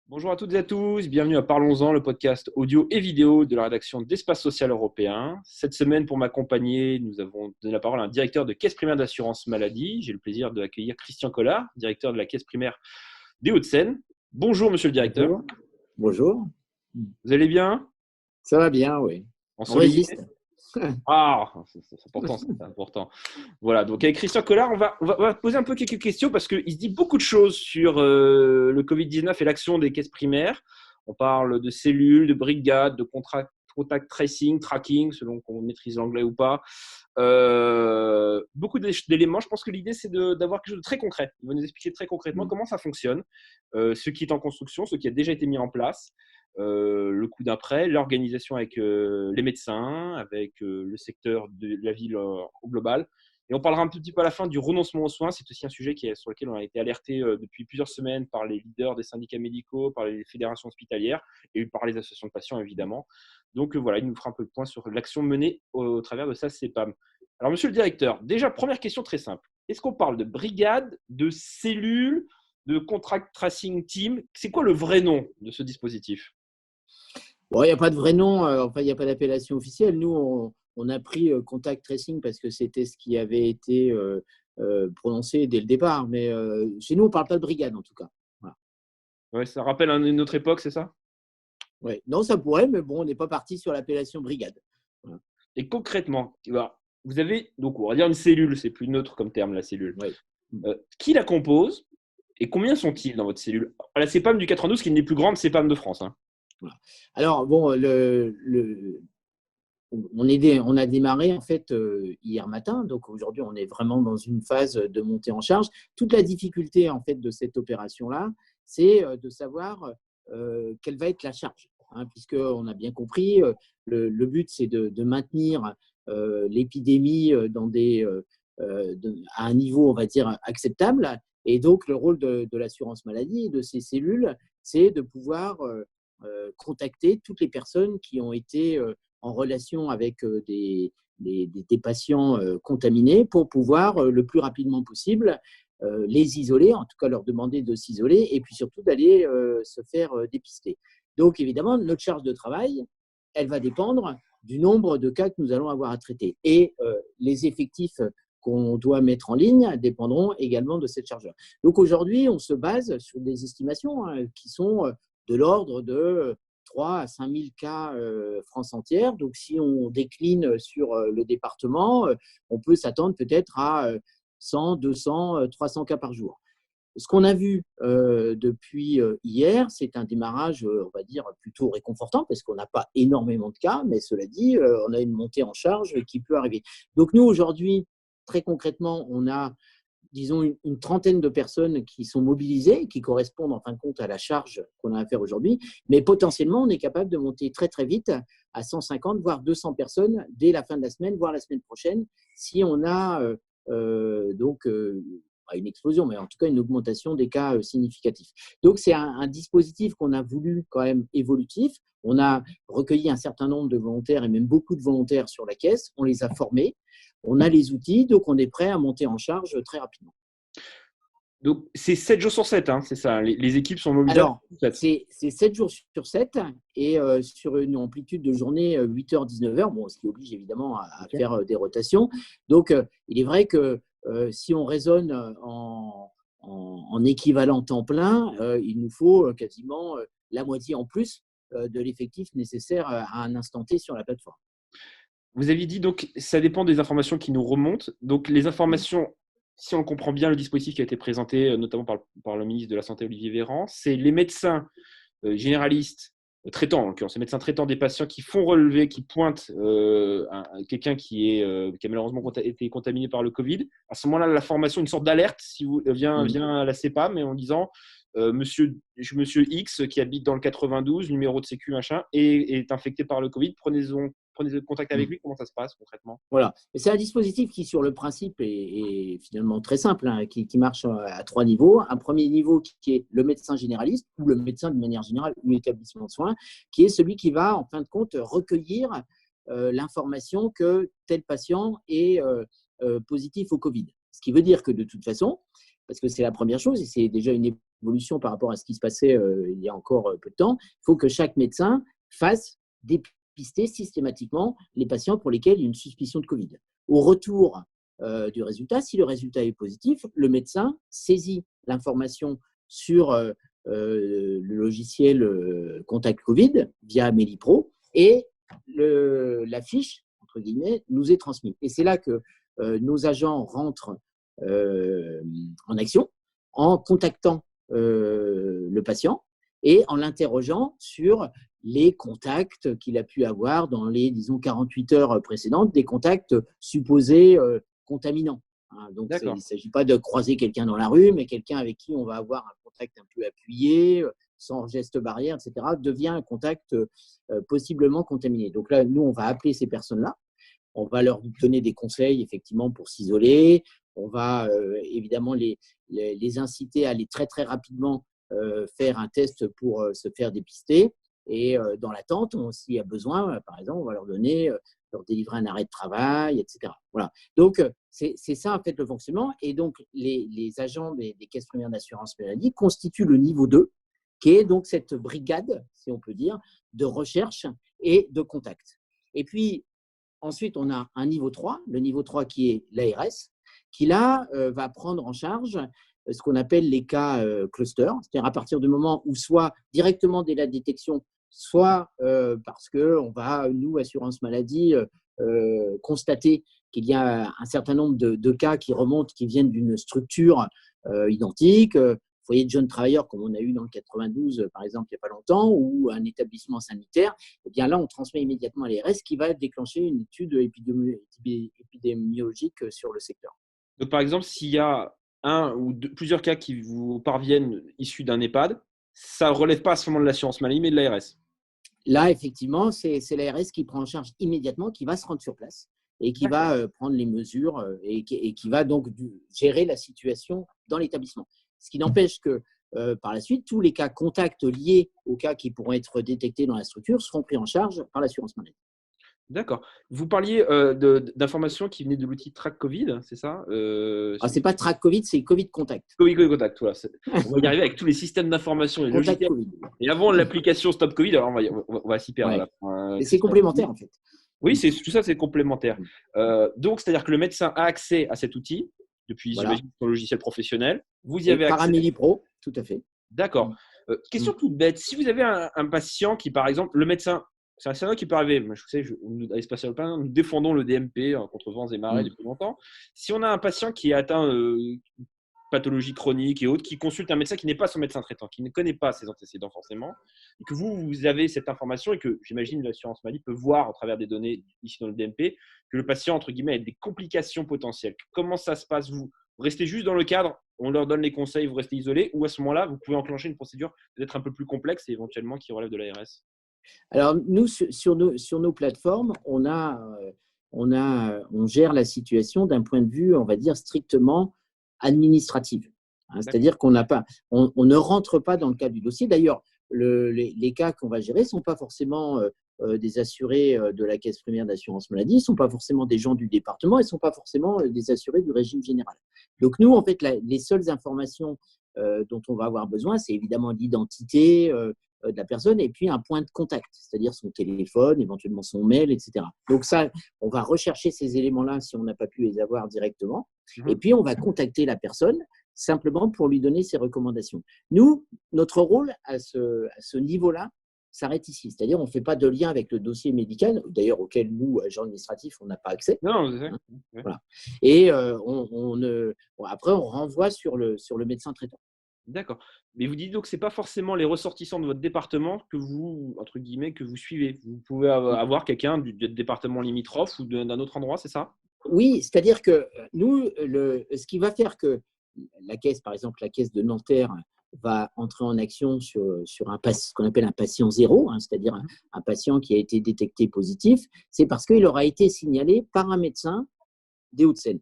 Bonjour à toutes et à tous, bienvenue à Parlons-en, le podcast audio et vidéo de la rédaction d'Espace Social Européen. Cette semaine, pour m'accompagner, nous avons donné la parole à un directeur de caisse primaire d'assurance maladie. J'ai le plaisir d'accueillir Christian Collard, directeur de la caisse primaire des Hauts-de-Seine. Bonjour, monsieur le directeur. Bonjour. Bonjour. Vous allez bien? Ça va bien, oui. On résiste. Ah, c'est important, c'est important. Voilà, donc avec Christian Collard, on va poser un peu quelques questions parce qu'il se dit beaucoup de choses sur le Covid-19 et l'action des caisses primaires. On parle de cellules, de brigades, de contact tracing, tracking, selon qu'on maîtrise l'anglais ou pas. Beaucoup d'éléments. Je pense que l'idée, c'est d'avoir quelque chose de très concret. Il va nous expliquer très concrètement comment ça fonctionne, ce qui est en construction, ce qui a déjà été mis en place. Le coup d'après, l'organisation avec les médecins, avec le secteur de la ville au global. Et on parlera un petit peu à la fin du renoncement aux soins. C'est aussi un sujet sur lequel on a été alerté depuis plusieurs semaines par les leaders des syndicats médicaux, par les fédérations hospitalières et par les associations de patients, évidemment. Donc voilà, il nous fera un peu de point sur l'action menée au travers de sa CEPAM. Alors, monsieur le directeur, déjà, première question très simple. Est-ce qu'on parle de brigade, de cellules, de contract tracing team? C'est quoi le vrai nom de ce dispositif? Bon, il n'y a pas de vrai nom, il n'y a pas d'appellation officielle. Nous, on a pris contact tracing parce que c'était ce qui avait été prononcé dès le départ. Mais chez nous, on ne parle pas de brigade, en tout cas. Voilà. Ouais, ça rappelle une autre époque, c'est ça? Ouais. Non, ça pourrait, mais bon, on n'est pas parti sur l'appellation brigade. Voilà. Et concrètement, vous avez, donc on va dire une cellule, c'est plus neutre comme terme, la cellule. Ouais. Qui la compose et combien sont-ils dans votre cellule? La CEPAM du 92, qui est une des plus grandes CEPAM de France. Hein. Voilà. Alors, bon, on a démarré en fait hier matin, donc aujourd'hui on est vraiment dans une phase de montée en charge. Toute la difficulté en fait de cette opération-là, c'est de savoir quelle va être la charge, hein, puisqu'on a bien compris, le but c'est de maintenir l'épidémie à un niveau, on va dire, acceptable. Et donc le rôle de l'assurance maladie et de ces cellules, c'est de pouvoir contacter toutes les personnes qui ont été en relation avec des patients contaminés pour pouvoir le plus rapidement possible les isoler, en tout cas leur demander de s'isoler et puis surtout d'aller se faire dépister. Donc évidemment, notre charge de travail, elle va dépendre du nombre de cas que nous allons avoir à traiter. Et les effectifs qu'on doit mettre en ligne dépendront également de cette charge-là. Donc aujourd'hui, on se base sur des estimations qui sont de l'ordre de 3 à 5 000 cas France entière. Donc, si on décline sur le département, on peut s'attendre peut-être à 100, 200, 300 cas par jour. Ce qu'on a vu depuis hier, c'est un démarrage, on va dire, plutôt réconfortant parce qu'on n'a pas énormément de cas, mais cela dit, on a une montée en charge qui peut arriver. Donc, nous, aujourd'hui, très concrètement, on a disons, une trentaine de personnes qui sont mobilisées, qui correspondent en fin de compte à la charge qu'on a à faire aujourd'hui. Mais potentiellement, on est capable de monter très, très vite à 150, voire 200 personnes dès la fin de la semaine, voire la semaine prochaine, si on a pas une explosion, mais en tout cas une augmentation des cas significatifs. Donc, c'est un dispositif qu'on a voulu quand même évolutif. On a recueilli un certain nombre de volontaires et même beaucoup de volontaires sur la caisse. On les a formés. On a les outils, donc on est prêt à monter en charge très rapidement. Donc, c'est 7 jours sur 7, hein, c'est ça. Les équipes sont mobilisées. Alors, c'est 7 jours sur 7 et sur une amplitude de journée 8h, 19h, bon, ce qui oblige évidemment à faire des rotations. Donc, il est vrai que si on raisonne en équivalent temps plein, il nous faut quasiment la moitié en plus de l'effectif nécessaire à un instant T sur la plateforme. Vous aviez dit donc ça dépend des informations qui nous remontent. Donc les informations, si on comprend bien le dispositif qui a été présenté notamment par le ministre de la Santé Olivier Véran, c'est les médecins généralistes traitants, en l'occurrence, les médecins traitants des patients qui font relever, qui pointent quelqu'un qui a malheureusement été contaminé par le Covid. À ce moment-là, la formation, une sorte d'alerte vient à la CEPAM et en disant monsieur X qui habite dans le 92, numéro de sécu, machin, est infecté par le Covid, prenez contact avec lui. Comment ça se passe concrètement? Voilà. C'est un dispositif qui, sur le principe, est finalement très simple, hein, qui marche à 3 niveaux. Un premier niveau qui est le médecin généraliste ou le médecin de manière générale ou l'établissement de soins, qui est celui qui va, en fin de compte, recueillir l'information que tel patient est positif au Covid. Ce qui veut dire que de toute façon, parce que c'est la première chose, et c'est déjà une évolution par rapport à ce qui se passait il y a encore peu de temps, il faut que chaque médecin fasse dépister systématiquement les patients pour lesquels il y a une suspicion de Covid. Au retour du résultat, si le résultat est positif, le médecin saisit l'information sur le logiciel Contact Covid via Meli-Pro et la fiche, entre guillemets, nous est transmise. Et c'est là que nos agents rentrent en action en contactant le patient et en l'interrogeant sur les contacts qu'il a pu avoir dans les, disons, 48 heures précédentes, des contacts supposés contaminants. Donc, il ne s'agit pas de croiser quelqu'un dans la rue, mais quelqu'un avec qui on va avoir un contact un peu appuyé, sans geste barrière, etc., devient un contact possiblement contaminé. Donc là, nous, on va appeler ces personnes-là. On va leur donner des conseils, effectivement, pour s'isoler. On va évidemment les inciter à aller très, très rapidement faire un test pour se faire dépister. Et dans l'attente, s'il y a besoin, par exemple, on va leur délivrer un arrêt de travail, etc. Voilà. Donc, c'est ça, en fait, le fonctionnement. Et donc, les agents des caisses primaires d'assurance maladie constituent le niveau 2, qui est donc cette brigade, si on peut dire, de recherche et de contact. Et puis, ensuite, on a un niveau 3, le niveau 3 qui est l'ARS, qui là va prendre en charge ce qu'on appelle les cas cluster, c'est-à-dire à partir du moment où soit directement dès la détection, soit parce qu'on va, nous, assurance maladie, constater qu'il y a un certain nombre de cas qui remontent, qui viennent d'une structure identique, foyer de jeunes travailleurs, comme on a eu dans le 92, par exemple, il n'y a pas longtemps, ou un établissement sanitaire, eh bien là, on transmet immédiatement à l'ARS qui va déclencher une étude épidémiologique sur le secteur. Donc, par exemple, s'il y a un ou plusieurs cas qui vous parviennent issus d'un EHPAD, ça ne relève pas à ce moment de l'assurance maladie, mais de l'ARS. Là, effectivement, c'est l'ARS qui prend en charge immédiatement, qui va se rendre sur place et qui va prendre les mesures et qui va donc gérer la situation dans l'établissement. Ce qui n'empêche que par la suite, tous les cas contacts liés aux cas qui pourront être détectés dans la structure seront pris en charge par l'assurance maladie. D'accord. Vous parliez d'informations qui venaient de l'outil Track Covid, c'est ça Ce n'est pas Track Covid, c'est Covid Contact. Covid Contact, voilà. On va y arriver avec tous les systèmes d'information, les Contact logiciels. COVID. Et avant l'application Stop Covid, alors on va s'y perdre. Et c'est complémentaire, en fait. Oui, tout ça, c'est complémentaire. Donc, c'est-à-dire que le médecin a accès à cet outil depuis, j'imagine, son logiciel professionnel. Vous y avez accès. Par un Meli-Pro, tout à fait. D'accord. Question toute bête. Si vous avez un patient qui, par exemple, le médecin, c'est un scénario qui peut arriver. Je sais, à Espace Alpin, nous défendons le DMP contre vents et marées depuis longtemps. Si on a un patient qui est atteint pathologie chronique et autres, qui consulte un médecin qui n'est pas son médecin traitant, qui ne connaît pas ses antécédents forcément, et que vous avez cette information et que j'imagine l'assurance maladie peut voir à travers des données ici dans le DMP, que le patient, entre guillemets, a des complications potentielles. Comment ça se passe? Vous restez juste dans le cadre, on leur donne les conseils, vous restez isolé, ou à ce moment-là, vous pouvez enclencher une procédure peut-être un peu plus complexe et éventuellement qui relève de l'ARS? Alors, nous, sur nos plateformes, on gère la situation d'un point de vue, on va dire, strictement administratif. C'est-à-dire qu'on ne rentre pas dans le cadre du dossier. D'ailleurs, les cas qu'on va gérer ne sont pas forcément des assurés de la caisse primaire d'assurance maladie, ne sont pas forcément des gens du département, et ne sont pas forcément des assurés du régime général. Donc, nous, en fait, les seules informations dont on va avoir besoin, c'est évidemment l'identité de la personne et puis un point de contact, c'est-à-dire son téléphone, éventuellement son mail, etc. Donc ça, on va rechercher ces éléments-là si on n'a pas pu les avoir directement. Et puis, on va contacter la personne simplement pour lui donner ses recommandations. Nous, notre rôle à ce niveau-là s'arrête ici. C'est-à-dire, on ne fait pas de lien avec le dossier médical, d'ailleurs, auquel nous, agents administratifs, on n'a pas accès. Non, c'est ça. Voilà. Et après, on renvoie sur le médecin traitant. D'accord. Mais vous dites donc que ce n'est pas forcément les ressortissants de votre département que vous, entre guillemets, que vous suivez. Vous pouvez avoir quelqu'un du département limitrophe ou d'un autre endroit, c'est ça? Oui, c'est-à-dire que nous, ce qui va faire que la caisse, par exemple, la caisse de Nanterre va entrer en action sur ce qu'on appelle un patient zéro, c'est-à-dire un patient qui a été détecté positif, c'est parce qu'il aura été signalé par un médecin des Hauts-de-Seine.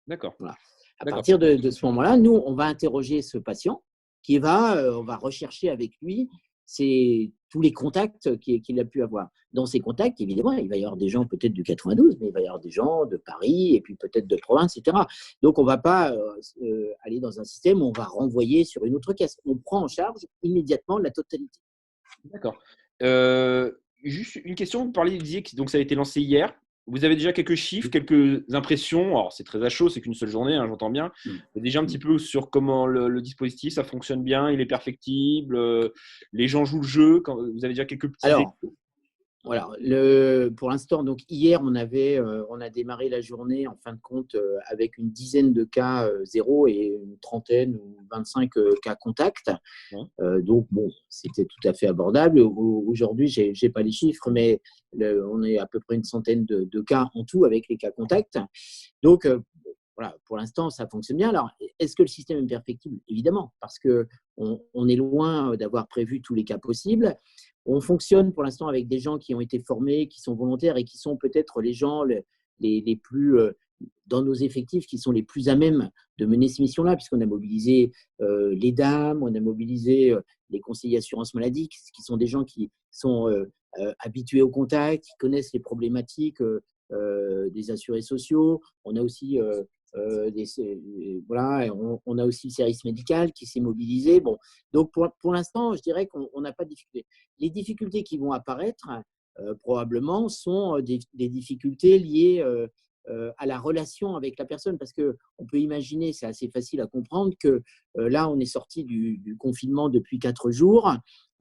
D'accord. Voilà. À partir de ce moment-là, nous, on va interroger ce patient on va rechercher avec lui c'est tous les contacts qu'il a pu avoir. Dans ces contacts, évidemment, il va y avoir des gens peut-être du 92, mais il va y avoir des gens de Paris et puis peut-être de province, etc. Donc, on ne va pas aller dans un système où on va renvoyer sur une autre caisse. On prend en charge immédiatement la totalité. D'accord. Juste une question, vous disiez que donc, ça a été lancé hier. Vous avez déjà quelques chiffres, quelques impressions. Alors, c'est très à chaud, c'est qu'une seule journée, hein, j'entends bien. Mais déjà un petit peu sur comment le dispositif, ça fonctionne bien, il est perfectible, les gens jouent le jeu. Vous avez déjà quelques petits Alors, échos. voilà, pour l'instant, donc hier, on a démarré la journée en fin de compte avec une dizaine de cas zéro et une trentaine ou 25 cas contacts. Donc, bon, c'était tout à fait abordable. Aujourd'hui, je n'ai pas les chiffres, mais on est à peu près une centaine de cas en tout avec les cas contacts. Donc, voilà, pour l'instant, ça fonctionne bien. Alors, est-ce que le système est perfectible? Évidemment, parce qu'on est loin d'avoir prévu tous les cas possibles. On fonctionne pour l'instant avec des gens qui ont été formés, qui sont volontaires et qui sont peut-être les gens les plus, dans nos effectifs, qui sont les plus à même de mener ces missions-là, puisqu'on a mobilisé les dames, on a mobilisé les conseillers assurance maladie, qui sont des gens qui sont habitués au contact, qui connaissent les problématiques des assurés sociaux. On a aussi voilà, on a aussi le service médical qui s'est mobilisé. Bon, donc pour l'instant, je dirais qu'on n'a pas de difficultés. Les difficultés qui vont apparaître probablement sont des difficultés liées à la relation avec la personne, parce qu'on peut imaginer, c'est assez facile à comprendre, que là, on est sorti du confinement depuis 4 jours.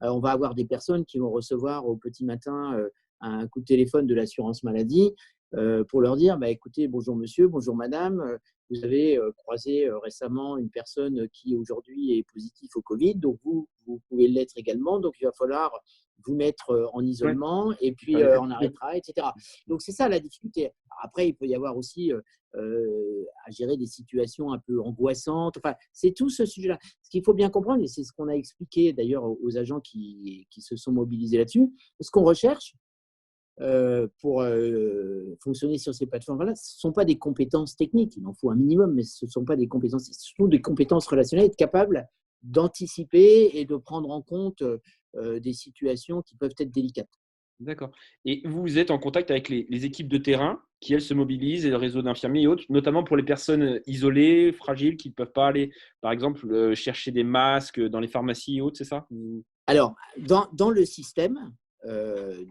On va avoir des personnes qui vont recevoir au petit matin un coup de téléphone de l'assurance maladie pour leur dire écoutez, bonjour monsieur, bonjour madame, vous avez croisé récemment une personne qui aujourd'hui est positive au Covid, donc vous pouvez l'être également, donc il va falloir vous mettre en isolement et puis on arrêtera, etc. Donc c'est ça la difficulté. Après, il peut y avoir aussi à gérer des situations un peu angoissantes. Enfin, c'est tout ce sujet-là. Ce qu'il faut bien comprendre, et c'est ce qu'on a expliqué d'ailleurs aux agents qui se sont mobilisés là-dessus, ce qu'on recherche, pour fonctionner sur ces plateformes-là, ce ne sont pas des compétences techniques, il en faut un minimum, mais ce ne sont pas des compétences, ce sont des compétences relationnelles, être capable d'anticiper et de prendre en compte des situations qui peuvent être délicates. D'accord. Et vous êtes en contact avec les équipes de terrain qui, elles, se mobilisent, et le réseau d'infirmiers et autres, notamment pour les personnes isolées, fragiles, qui ne peuvent pas aller, par exemple, chercher des masques dans les pharmacies et autres, c'est ça? Alors, dans le système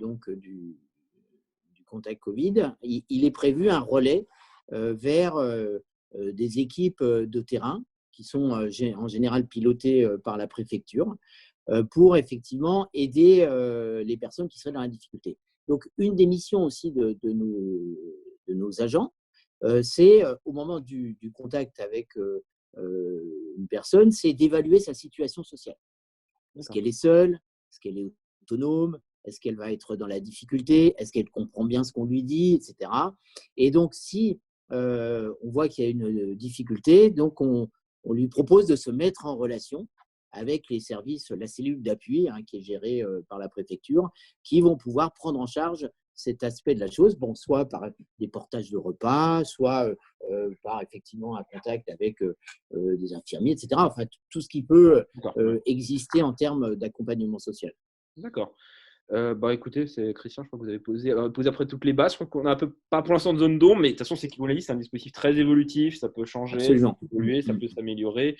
donc, du contact Covid, il est prévu un relais vers des équipes de terrain qui sont en général pilotées par la préfecture pour effectivement aider les personnes qui seraient dans la difficulté. Donc, une des missions aussi de nos agents, c'est au moment du contact avec une personne, c'est d'évaluer sa situation sociale. Est-ce qu'elle est seule? Est-ce qu'elle est autonome? Est-ce qu'elle va être dans la difficulté? Est-ce qu'elle comprend bien ce qu'on lui dit, etc. Et donc, si on voit qu'il y a une difficulté, donc on lui propose de se mettre en relation avec les services, la cellule d'appui qui est gérée par la préfecture, qui vont pouvoir prendre en charge cet aspect de la chose, bon, soit par des portages de repas, soit par effectivement un contact avec des infirmiers, etc. Enfin, tout ce qui peut exister en termes d'accompagnement social. D'accord. Écoutez, c'est Christian, je crois que vous avez posé après toutes les bases. Je crois qu'on a un peu, pas pour l'instant de zone d'ombre, mais de toute façon, c'est qu'on l'a dit, c'est un dispositif très évolutif, ça peut changer, Absolument. ça peut évoluer, ça peut s'améliorer.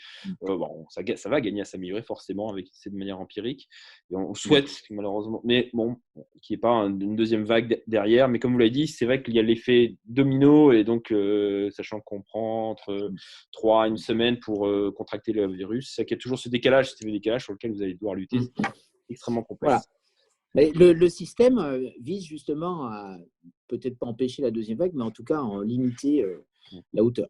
Ça va gagner à s'améliorer forcément avec de manière empirique. Et on souhaite, malheureusement, mais bon, qu'il n'y ait pas une deuxième vague derrière. Mais comme vous l'avez dit, c'est vrai qu'il y a l'effet domino, et donc, sachant qu'on prend entre 3 à une semaine pour contracter le virus, c'est qu'il y a toujours ce décalage sur lequel vous allez devoir lutter. C'est extrêmement complexe. Voilà. Mais le système vise justement à peut-être pas empêcher la deuxième vague, mais en tout cas en limiter la hauteur.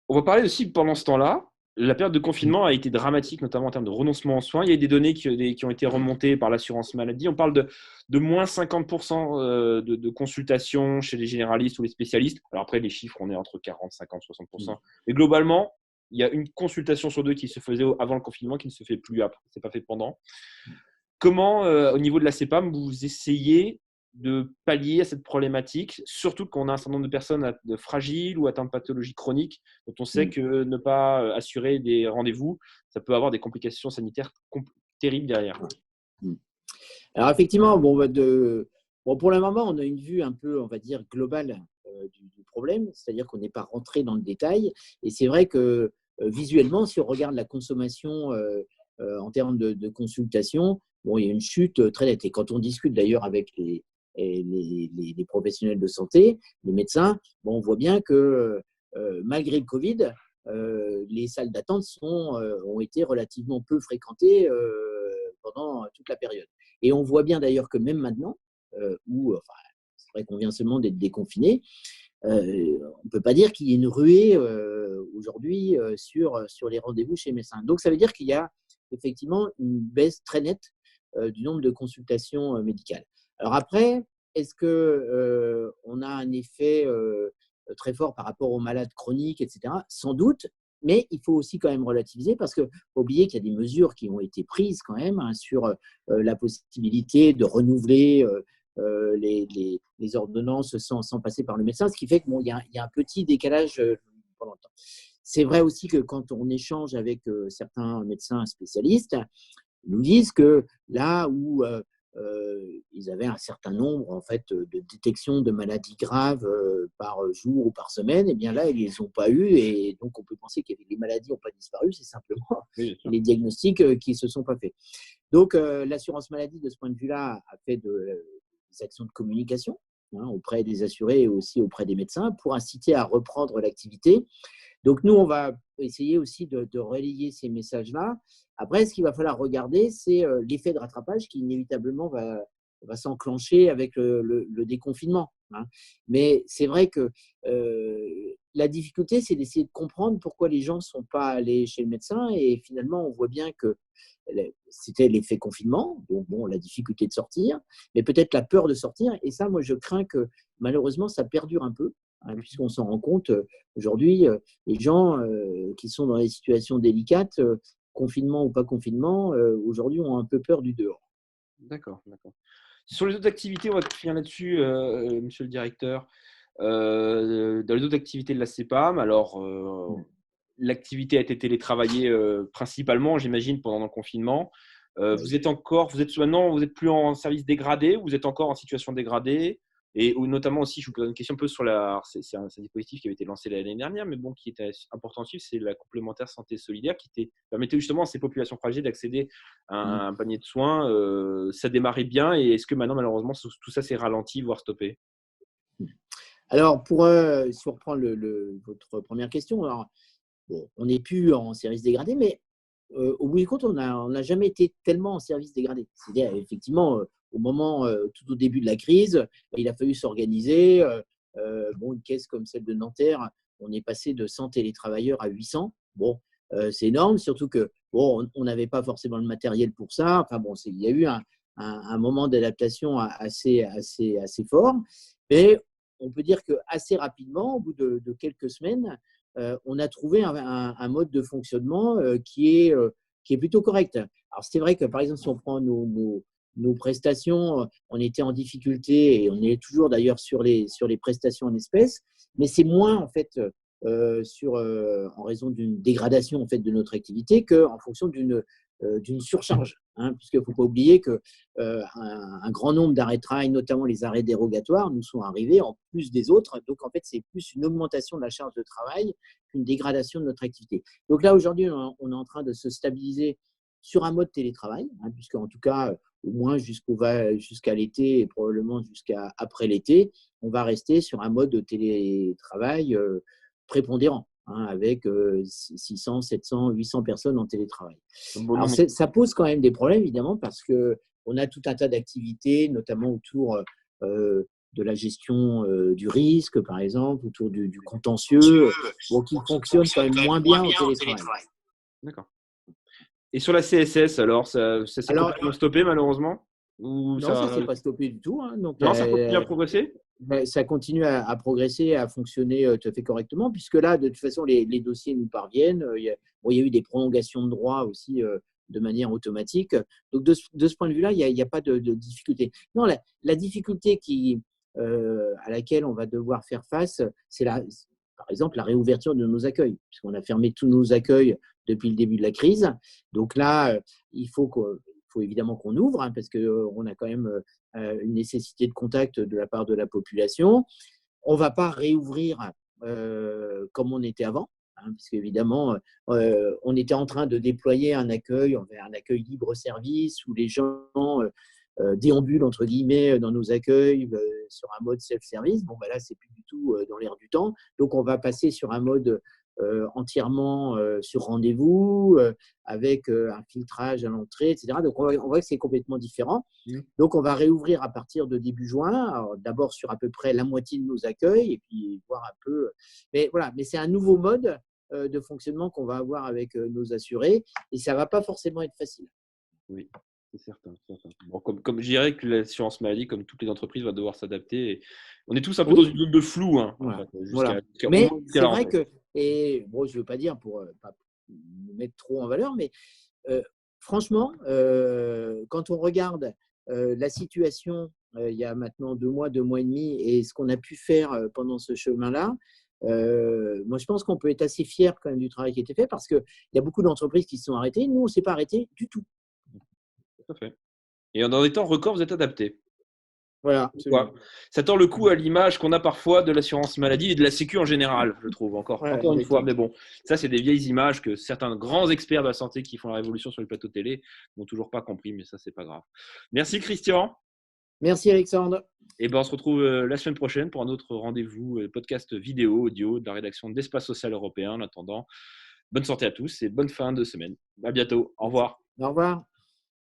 On va parler aussi, pendant ce temps-là, la période de confinement a été dramatique, notamment en termes de renoncement en soins. Il y a des données qui ont été remontées par l'assurance maladie. On parle de moins 50% de consultations chez les généralistes ou les spécialistes. Alors après, les chiffres, on est entre 40, 50, 60%. Mais globalement, il y a une consultation sur 2 qui se faisait avant le confinement, qui ne se fait plus après. Ce n'est pas fait pendant. Comment, au niveau de la CEPAM, vous essayez de pallier à cette problématique, surtout qu'on a un certain nombre de personnes fragiles ou atteintes de pathologies chroniques, dont on sait que ne pas assurer des rendez-vous, ça peut avoir des complications sanitaires terrible derrière. Alors effectivement, pour le moment, on a une vue un peu, on va dire, globale du problème, c'est-à-dire qu'on n'est pas rentré dans le détail. Et c'est vrai que visuellement, si on regarde la consommation en termes de consultation, bon, il y a une chute très nette. Et quand on discute d'ailleurs avec les professionnels de santé, les médecins, bon, on voit bien que malgré le Covid, les salles d'attente ont été relativement peu fréquentées pendant toute la période. Et on voit bien d'ailleurs que même maintenant, c'est vrai qu'on vient seulement d'être déconfiné, on ne peut pas dire qu'il y ait une ruée aujourd'hui sur les rendez-vous chez les médecins. Donc ça veut dire qu'il y a effectivement une baisse très nette du nombre de consultations médicales. Alors après, est-ce qu'on a un effet très fort par rapport aux malades chroniques, etc. Sans doute, mais il faut aussi quand même relativiser parce qu'il faut oublier qu'il y a des mesures qui ont été prises quand même sur la possibilité de renouveler les ordonnances sans passer par le médecin, ce qui fait qu'il y a un petit décalage pendant le temps. C'est vrai aussi que quand on échange avec certains médecins spécialistes, ils nous disent que là où ils avaient un certain nombre en fait, de détections de maladies graves par jour ou par semaine, et bien là, ils ne les ont pas eues. Et donc, on peut penser que les maladies n'ont pas disparu, c'est simplement les diagnostics qui ne se sont pas faits. Donc, l'assurance maladie, de ce point de vue-là, a fait des actions de communication auprès des assurés et aussi auprès des médecins pour inciter à reprendre l'activité. Donc, nous, on va essayer aussi de relayer ces messages-là. Après, ce qu'il va falloir regarder, c'est l'effet de rattrapage qui inévitablement va s'enclencher avec le déconfinement. Mais c'est vrai que la difficulté, c'est d'essayer de comprendre pourquoi les gens ne sont pas allés chez le médecin. Et finalement, on voit bien que c'était l'effet confinement, donc bon, la difficulté de sortir, mais peut-être la peur de sortir. Et ça, moi, je crains que malheureusement, ça perdure un peu. Puisqu'on s'en rend compte aujourd'hui, les gens qui sont dans des situations délicates, confinement ou pas confinement, aujourd'hui ont un peu peur du dehors. D'accord. Sur les autres activités, on va finir là-dessus, monsieur le directeur. Dans les autres activités de la CEPAM, alors l'activité a été télétravaillée principalement, j'imagine, pendant le confinement. Vous êtes maintenant, vous êtes plus en service dégradé, ou vous êtes encore en situation dégradée? Et notamment aussi, je vous pose une question un peu sur c'est un dispositif qui avait été lancé l'année dernière, mais bon, qui était important à suivre, c'est la complémentaire santé solidaire qui permettait justement à ces populations fragiles d'accéder à un panier de soins. Ça démarrait bien, et est-ce que maintenant, malheureusement, tout ça s'est ralenti, voire stoppé? Alors, si on reprend votre première question, alors, bon, on n'est plus en service dégradé, mais au bout du compte, on n'a jamais été tellement en service dégradé. C'est-à-dire, effectivement, tout au début de la crise, il a fallu s'organiser. Une caisse comme celle de Nanterre, on est passé de 100 télétravailleurs à 800. Bon, c'est énorme, surtout que on n'avait pas forcément le matériel pour ça. Enfin bon, il y a eu un moment d'adaptation assez fort. Mais on peut dire qu'assez rapidement, au bout de quelques semaines, on a trouvé un mode de fonctionnement qui est plutôt correct. Alors, c'est vrai que, par exemple, si on prend nos prestations, on était en difficulté, et on est toujours d'ailleurs sur les prestations en espèces, mais c'est moins, en fait, en raison d'une dégradation en fait, de notre activité qu'en fonction d'une surcharge. Puisqu'il ne faut pas oublier qu'un grand nombre d'arrêts de travail, notamment les arrêts dérogatoires, nous sont arrivés en plus des autres. Donc, en fait, c'est plus une augmentation de la charge de travail qu'une dégradation de notre activité. Donc là, aujourd'hui, on est en train de se stabiliser sur un mode télétravail, puisqu'en tout cas, au moins jusqu'à l'été et probablement jusqu'à après l'été, on va rester sur un mode de télétravail prépondérant, avec 600, 700, 800 personnes en télétravail. Alors, ça pose quand même des problèmes, évidemment, parce qu'on a tout un tas d'activités, notamment autour de la gestion du risque, par exemple, autour du contentieux, qui fonctionnent quand même moins bien au télétravail. D'accord. Et sur la CSS, alors, ça s'est complètement stoppé, malheureusement? Non, ça ne s'est pas stoppé du tout. Donc, non, ça continue à progresser? Ça continue à progresser, à fonctionner tout à fait correctement, puisque là, de toute façon, les dossiers nous parviennent. Il y a eu des prolongations de droits aussi de manière automatique. Donc, de ce point de vue-là, il n'y a pas de difficulté. Non, la difficulté à laquelle on va devoir faire face, c'est par exemple la réouverture de nos accueils, puisqu'on a fermé tous nos accueils depuis le début de la crise. Donc là, il faut évidemment qu'on ouvre, hein, parce qu'on a quand même une nécessité de contact de la part de la population. On ne va pas réouvrir comme on était avant, hein, parce qu'évidemment, on était en train de déployer un accueil libre-service où les gens déambulent, entre guillemets, dans nos accueils sur un mode self-service. Bon, ben là, c'est plus du tout dans l'air du temps. Donc, on va passer sur un mode entièrement sur rendez-vous, avec un filtrage à l'entrée, etc. Donc, on voit que c'est complètement différent. Donc, on va réouvrir à partir de début juin, d'abord sur à peu près la moitié de nos accueils, et puis voir un peu. Mais voilà, mais c'est un nouveau mode de fonctionnement qu'on va avoir avec nos assurés, et ça ne va pas forcément être facile. Oui, c'est certain. Bon, comme je dirais que l'assurance maladie, comme toutes les entreprises, va devoir s'adapter. Et on est tous un peu dans une zone de flou, hein, voilà. en fait, Voilà. Mais c'est vrai que, et bon, je ne veux pas dire pour pas me mettre trop en valeur, mais franchement, quand on regarde la situation il y a maintenant 2 mois et demi, et ce qu'on a pu faire pendant ce chemin-là, moi, je pense qu'on peut être assez fier quand même du travail qui a été fait, parce qu'il y a beaucoup d'entreprises qui se sont arrêtées. Nous, on ne s'est pas arrêtés du tout. Tout à fait. Et dans des temps records, vous êtes adapté. Voilà. Ça tord le coup à l'image qu'on a parfois de l'assurance maladie et de la sécu en général, je trouve, encore une fois. Mais bon, ça, c'est des vieilles images que certains grands experts de la santé qui font la révolution sur les plateaux télé n'ont toujours pas compris, mais ça, c'est pas grave. Merci, Christian. Merci, Alexandre. Et ben, on se retrouve la semaine prochaine pour un autre rendez-vous podcast vidéo, audio de la rédaction d'Espace Social Européen. En attendant, bonne santé à tous et bonne fin de semaine. À bientôt. Au revoir. Au revoir.